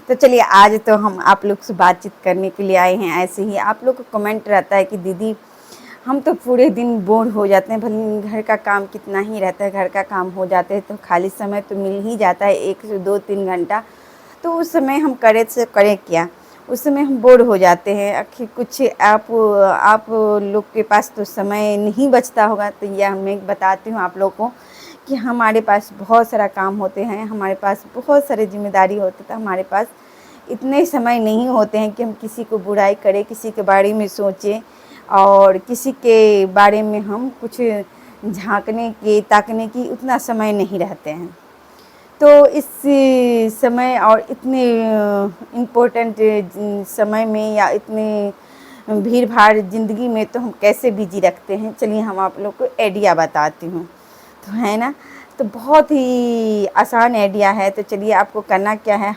तो चलिए आज तो हम आप लोग से बातचीत करने के लिए आए हैं। ऐसे ही आप लोग को कमेंट रहता है कि दीदी हम तो पूरे दिन बोर हो जाते हैं, भले घर का काम कितना ही रहता है, घर का काम हो जाते हैं तो खाली समय तो मिल ही जाता है 1 से 2-3 घंटा। तो उस समय हम करें से करें क्या, उस समय हम बोर हो जाते हैं। आखिर कुछ आप लोग के पास तो समय नहीं बचता होगा, तो यह मैं बताती हूँ आप लोग को कि हमारे पास बहुत सारा काम होते हैं, हमारे पास बहुत सारे जिम्मेदारी होते हैं। तो हमारे पास इतने समय नहीं होते हैं कि हम किसी को बुराई करें, किसी के बारे में सोचें और किसी के बारे में हम कुछ झांकने के ताकने की उतना समय नहीं रहते हैं। तो इस समय और इतने इम्पोर्टेंट समय में या इतने भीड़ भाड़ ज़िंदगी में तो हम कैसे बिजी रखते हैं, चलिए हम आप लोग को आइडिया बताती हूँ। तो है ना, तो बहुत ही आसान आइडिया है। तो चलिए आपको करना क्या है,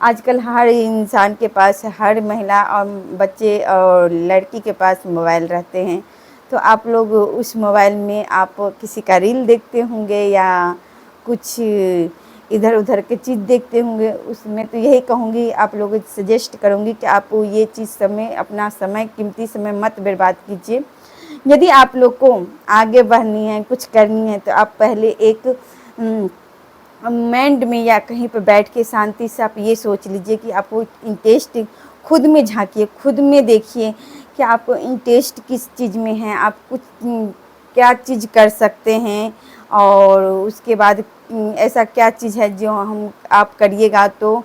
आजकल हर इंसान के पास, हर महिला और बच्चे और लड़की के पास मोबाइल रहते हैं। तो आप लोग उस मोबाइल में आप किसी का रील देखते होंगे या कुछ इधर उधर के चीज़ देखते होंगे। उसमें तो यही कहूँगी, आप लोगों को सजेस्ट करूँगी कि आप ये चीज़ अपना समय, कीमती समय मत बर्बाद कीजिए। यदि आप लोग को आगे बढ़नी है, कुछ करनी है, तो आप पहले एक माइंड में या कहीं पर बैठ के शांति से आप ये सोच लीजिए कि आपको इंटरेस्ट, खुद में झांकिए, खुद में देखिए कि आपको इंटरेस्ट किस चीज़ में है, आप कुछ क्या चीज़ कर सकते हैं और उसके बाद ऐसा क्या चीज़ है जो आप करिएगा तो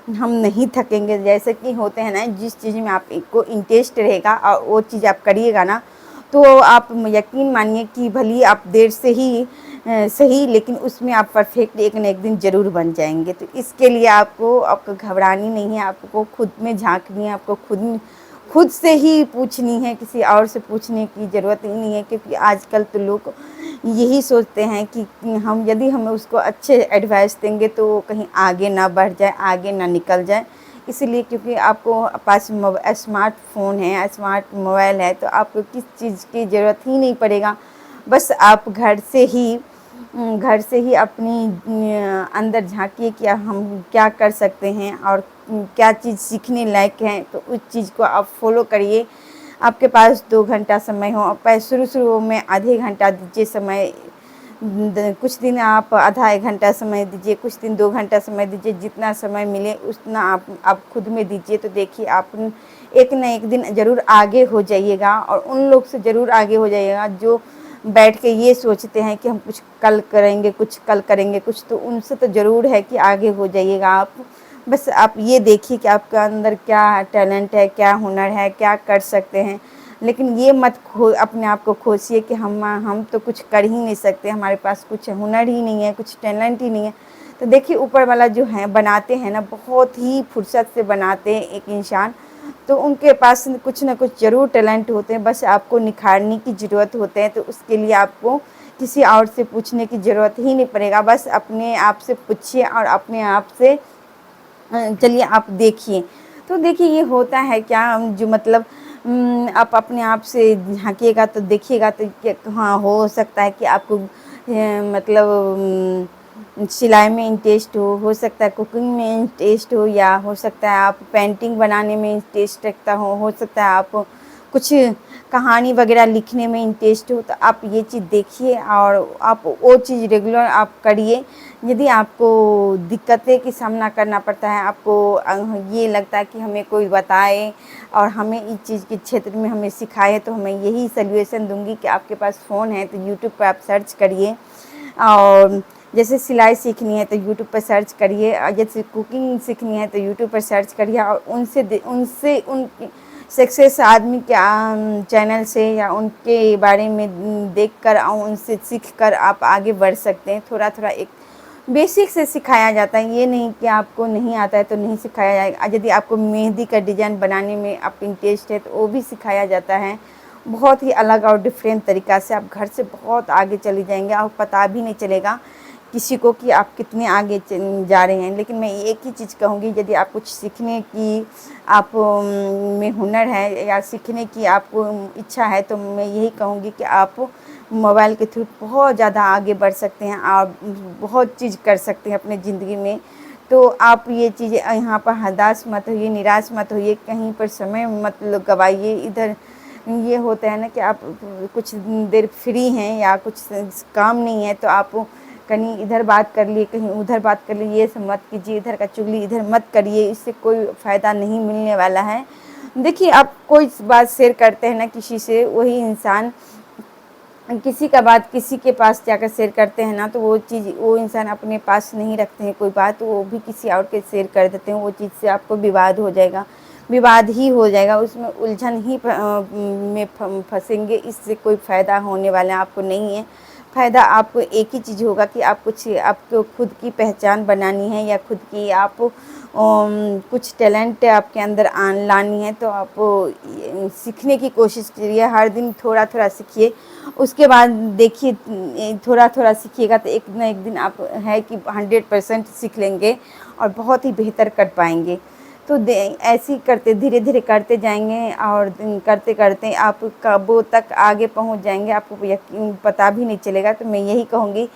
हम नहीं थकेंगे। जैसे कि होते हैं ना, जिस चीज़ में आपको इंटरेस्ट रहेगा और वो चीज़ आप करिएगा ना, तो आप यकीन मानिए कि भले आप देर से ही सही, लेकिन उसमें आप परफेक्ट एक न एक दिन ज़रूर बन जाएंगे। तो इसके लिए आपको घबरानी नहीं है, आपको खुद में झांकनी है, आपको खुद से ही पूछनी है, किसी और से पूछने की ज़रूरत ही नहीं है। क्योंकि आजकल तो लोग यही सोचते हैं कि यदि हम उसको अच्छे एडवाइस देंगे तो वो कहीं आगे ना बढ़ जाए, आगे ना निकल जाए। इसीलिए क्योंकि आपको पास स्मार्टफोन है, स्मार्ट मोबाइल है, तो आपको किस चीज़ की ज़रूरत ही नहीं पड़ेगा। बस आप घर से ही अपनी अंदर झांकिए कि हम क्या कर सकते हैं और क्या चीज़ सीखने लायक है, तो उस चीज़ को आप फॉलो करिए। आपके पास 2 घंटा समय हो, पर शुरू में आधे घंटा दीजिए समय, कुछ दिन आप आधा 1 घंटा समय दीजिए, कुछ दिन 2 घंटा समय दीजिए, जितना समय मिले उतना आप खुद में दीजिए। तो देखिए आप एक न एक दिन ज़रूर आगे हो जाइएगा और उन लोग से ज़रूर आगे हो जाइएगा जो बैठ के ये सोचते हैं कि हम कुछ कल करेंगे कुछ, तो उनसे तो ज़रूर है कि आगे हो जाइएगा आप। बस आप ये देखिए कि आपके अंदर क्या टैलेंट है, क्या हुनर है, क्या कर सकते हैं। लेकिन ये मत अपने आप को कोसिए कि हम तो कुछ कर ही नहीं सकते, हमारे पास कुछ हुनर ही नहीं है, कुछ टैलेंट ही नहीं है। तो देखिए ऊपर वाला जो है बनाते हैं ना, बहुत ही फुर्सत से बनाते हैं एक इंसान, तो उनके पास कुछ ना कुछ ज़रूर टैलेंट होते हैं, बस आपको निखारने की ज़रूरत होते हैं। तो उसके लिए आपको किसी और से पूछने की ज़रूरत ही नहीं पड़ेगा, बस अपने आप से पूछिए और अपने आप से चलिए आप देखिए। तो देखिए ये होता है क्या, जो मतलब आप अपने आप से झाँकिएगा तो देखिएगा तो हाँ, हो सकता है कि आपको मतलब सिलाई में इंटरेस्ट हो सकता है कुकिंग में इंटरेस्ट हो, या हो सकता है आप पेंटिंग बनाने में इंटरेस्ट रखता हो सकता है आप कुछ कहानी वगैरह लिखने में इंटरेस्ट हो। तो आप ये चीज़ देखिए और आप वो चीज़ रेगुलर आप करिए। यदि आपको दिक्कतें की सामना करना पड़ता है, आपको ये लगता है कि हमें कोई बताए और हमें इस चीज़ के क्षेत्र में हमें सिखाए, तो मैं यही सजेशन दूंगी कि आपके पास फ़ोन है तो यूट्यूब पर आप सर्च करिए। और जैसे सिलाई सीखनी है तो यूट्यूब पर सर्च करिए, और जैसे कुकिंग सीखनी है तो यूट्यूब पर सर्च करिए और उनसे उन सक्सेस आदमी के चैनल से या उनके बारे में देखकर और उनसे सीखकर आप आगे बढ़ सकते हैं। थोड़ा थोड़ा एक बेसिक से सिखाया जाता है, ये नहीं कि आपको नहीं आता है तो नहीं सिखाया जाएगा। यदि आपको मेहंदी का डिज़ाइन बनाने में आप इंटरेस्ट है तो वो भी सिखाया जाता है, बहुत ही अलग और डिफरेंट तरीक़ा से। आप घर से बहुत आगे चले जाएंगे और पता भी नहीं चलेगा किसी को कि आप कितने आगे जा रहे हैं। लेकिन मैं एक ही चीज़ कहूँगी, यदि आप कुछ सीखने की आप में हुनर है या सीखने की आपको इच्छा है, तो मैं यही कहूँगी कि आप मोबाइल के थ्रू बहुत ज़्यादा आगे बढ़ सकते हैं और बहुत चीज़ कर सकते हैं अपने ज़िंदगी में। तो आप ये चीज़ें यहाँ पर हताश मत होइए, निराश मत होइए, कहीं पर समय मत गवाइए। इधर ये होता है ना कि आप कुछ देर फ्री हैं या कुछ काम नहीं है तो आप कहीं इधर बात कर लिए, कहीं उधर बात कर लिए, ये सब मत कीजिए, इधर का चुगली इधर मत करिए, इससे कोई फ़ायदा नहीं मिलने वाला है। देखिए, आप कोई बात शेयर करते हैं ना किसी से, वही इंसान किसी का बात किसी के पास जाकर शेयर करते हैं ना, तो वो चीज़ वो इंसान अपने पास नहीं रखते हैं कोई बात, तो वो भी किसी और के शेयर कर देते हैं। वो चीज़ से आपको विवाद हो जाएगा, विवाद ही हो जाएगा, उसमें उलझन ही में फंसेंगे। इससे कोई फ़ायदा होने वाला आपको नहीं है। फ़ायदा आपको एक ही चीज़ होगा कि आप आपको खुद की पहचान बनानी है, या खुद की आप कुछ टैलेंट आपके अंदर लानी है, तो आप सीखने की कोशिश करिए। हर दिन थोड़ा थोड़ा सीखिए, उसके बाद देखिए थोड़ा थोड़ा सीखिएगा तो एक ना एक दिन आप है कि 100% सीख लेंगे और बहुत ही बेहतर कर पाएंगे। तो ऐसे ही करते धीरे धीरे करते जाएंगे और करते करते आप कबों तक आगे पहुंच जाएंगे, आपको यकीन पता भी नहीं चलेगा। तो मैं यही कहूँगी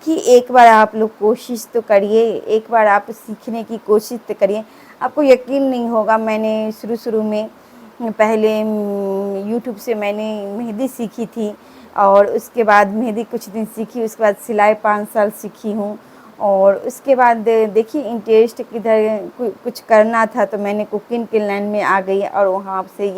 कि एक बार आप लोग कोशिश तो करिए, एक बार आप सीखने की कोशिश तो करिए। आपको यकीन नहीं होगा, मैंने शुरू में पहले यूट्यूब से मैंने मेहंदी सीखी थी, और उसके बाद मेहंदी कुछ दिन सीखी, उसके बाद सिलाई 5 साल सीखी हूँ। और उसके बाद देखिए इंटरेस्ट किधर कुछ करना था, तो मैंने कुकिंग के लाइन में आ गई, और वहाँ से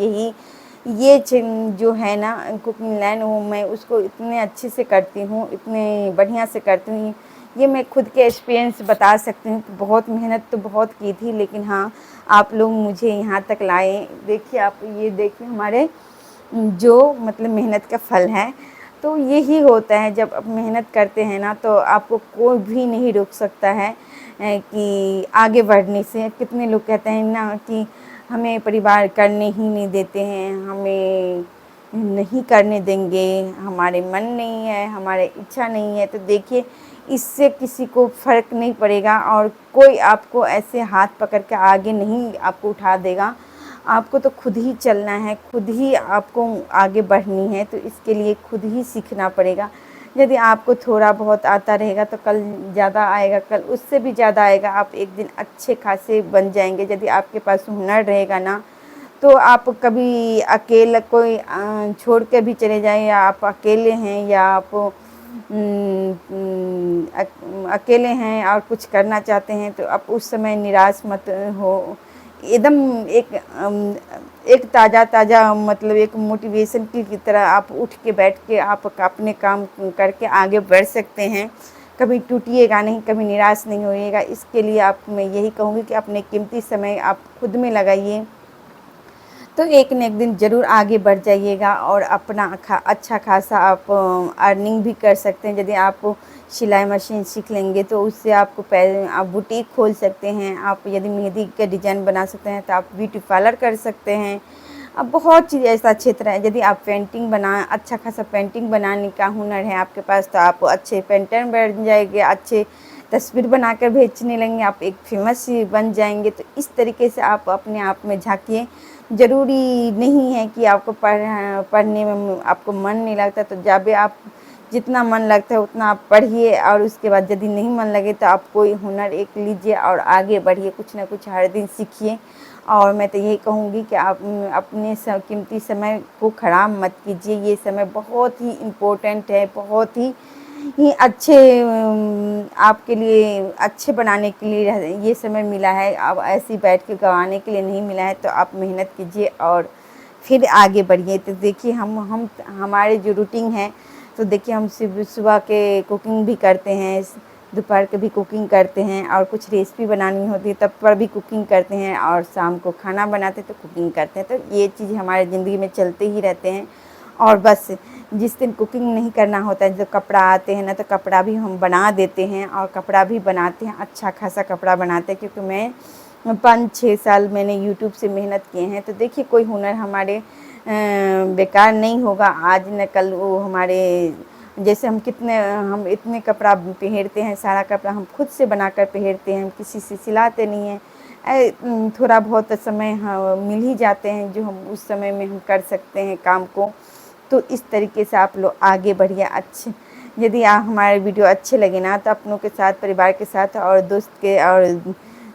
ये जो है ना कुकिंग लाइन, वो मैं उसको इतने अच्छे से करती हूँ, इतने बढ़िया से करती हूँ। ये मैं खुद के एक्सपीरियंस बता सकती हूँ। बहुत मेहनत तो बहुत की थी, लेकिन हाँ, आप लोग मुझे यहाँ तक लाए। देखिए, आप ये देखिए हमारे जो मतलब मेहनत का फल है। तो यही होता है, जब आप मेहनत करते हैं ना, तो आपको कोई भी नहीं रोक सकता है कि आगे बढ़ने से। कितने लोग कहते हैं ना कि हमें परिवार करने ही नहीं देते हैं, हमें नहीं करने देंगे, हमारे मन नहीं है, हमारे इच्छा नहीं है। तो देखिए, इससे किसी को फ़र्क नहीं पड़ेगा, और कोई आपको ऐसे हाथ पकड़ के आगे नहीं आपको उठा देगा। आपको तो खुद ही चलना है, खुद ही आपको आगे बढ़नी है, तो इसके लिए खुद ही सीखना पड़ेगा। यदि आपको थोड़ा बहुत आता रहेगा तो कल ज़्यादा आएगा, कल उससे भी ज़्यादा आएगा। आप एक दिन अच्छे खासे बन जाएंगे। यदि आपके पास हुनर रहेगा ना, तो आप कभी अकेला कोई छोड़ के भी चले जाएं, या आप अकेले हैं, या आप अकेले हैं और कुछ करना चाहते हैं, तो आप उस समय निराश मत हो। एकदम एक ताज़ा मतलब एक मोटिवेशन की तरह आप उठ के बैठ के आप अपने काम करके आगे बढ़ सकते हैं। कभी टूटिएगा नहीं, कभी निराश नहीं होइएगा। इसके लिए आप मैं यही कहूँगी कि अपने कीमती समय आप खुद में लगाइए, तो एक न एक दिन ज़रूर आगे बढ़ जाइएगा, और अपना अच्छा खासा आप अर्निंग भी कर सकते हैं। यदि आप सिलाई मशीन सीख लेंगे तो उससे आपको आप बुटीक खोल सकते हैं। आप यदि मेहंदी का डिज़ाइन बना सकते हैं तो आप ब्यूटी पार्लर कर सकते हैं। अब बहुत चीज़ ऐसा क्षेत्र है। यदि आप पेंटिंग अच्छा खासा पेंटिंग बनाने का हुनर है आपके पास, तो आप अच्छे पेंटर बन जाएंगे, अच्छे तस्वीर बनाकर बेचने लगेंगे, आप एक फेमस बन जाएंगे। तो इस तरीके से आप अपने आप में झांकिए। ज़रूरी नहीं है कि आपको पढ़ने में आपको मन नहीं लगता, तो जब आप जितना मन लगता है उतना आप पढ़िए, और उसके बाद यदि नहीं मन लगे तो आप कोई हुनर एक लीजिए और आगे बढ़िए। कुछ ना कुछ हर दिन सीखिए। और मैं तो यही कहूँगी कि आप अपने कीमती समय को ख़राब मत कीजिए। ये समय बहुत ही इम्पोर्टेंट है, बहुत ही अच्छे आपके लिए अच्छे बनाने के लिए ये समय मिला है। अब ऐसे ही बैठ के गंवाने के लिए नहीं मिला है। तो आप मेहनत कीजिए और फिर आगे बढ़िए। तो देखिए, हम हमारे जो रूटीन है, तो देखिए हम सुबह के कुकिंग भी करते हैं, दोपहर के भी कुकिंग करते हैं, और कुछ रेसिपी बनानी होती है तब पर भी कुकिंग करते हैं, और शाम को खाना बनाते हैं तो कुकिंग करते हैं। तो ये चीज़ हमारे ज़िंदगी में चलते ही रहते हैं। और बस जिस दिन कुकिंग नहीं करना होता है, जो कपड़ा आते हैं ना, तो कपड़ा भी हम बना देते हैं, और कपड़ा भी बनाते हैं, अच्छा खासा कपड़ा बनाते हैं। क्योंकि मैं 5-6 साल मैंने यूट्यूब से मेहनत किए हैं। तो देखिए, कोई हुनर हमारे बेकार नहीं होगा। आज न कल वो हमारे जैसे हम इतने कपड़ा पहनते हैं, सारा कपड़ा हम खुद से बनाकर पहनते हैं, हम किसी से सिलाते नहीं हैं। थोड़ा बहुत समय मिल ही जाते हैं जो हम उस समय में हम कर सकते हैं काम को। तो इस तरीके से आप लोग आगे बढ़िए। अच्छे यदि आप हमारे वीडियो अच्छे लगे ना, तो अपनों के साथ, परिवार के साथ और दोस्त के और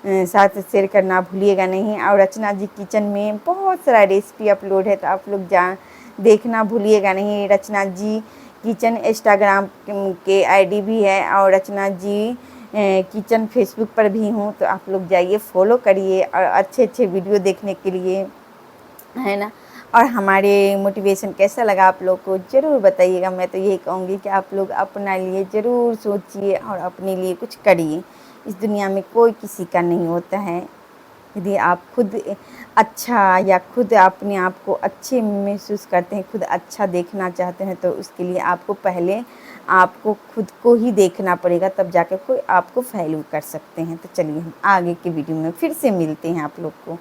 साथ शेयर करना भूलिएगा नहीं। और रचना जी किचन में बहुत सारा रेसिपी अपलोड है, तो आप लोग देखना भूलिएगा नहीं। रचना जी किचन इंस्टाग्राम के आईडी भी है, और रचना जी किचन फेसबुक पर भी हूँ, तो आप लोग जाइए फॉलो करिए और अच्छे अच्छे वीडियो देखने के लिए, है ना। और हमारे मोटिवेशन कैसा लगा आप लोग को ज़रूर बताइएगा। मैं तो यही कहूँगी कि आप लोग अपना लिए ज़रूर सोचिए और अपने लिए कुछ करिए। इस दुनिया में कोई किसी का नहीं होता है। यदि आप खुद अच्छा या खुद अपने आप को अच्छे महसूस करते हैं, खुद अच्छा देखना चाहते हैं, तो उसके लिए आपको पहले आपको खुद को ही देखना पड़ेगा, तब जाकर कोई आपको वैल्यू कर सकते हैं। तो चलिए हम आगे के वीडियो में फिर से मिलते हैं आप लोग को।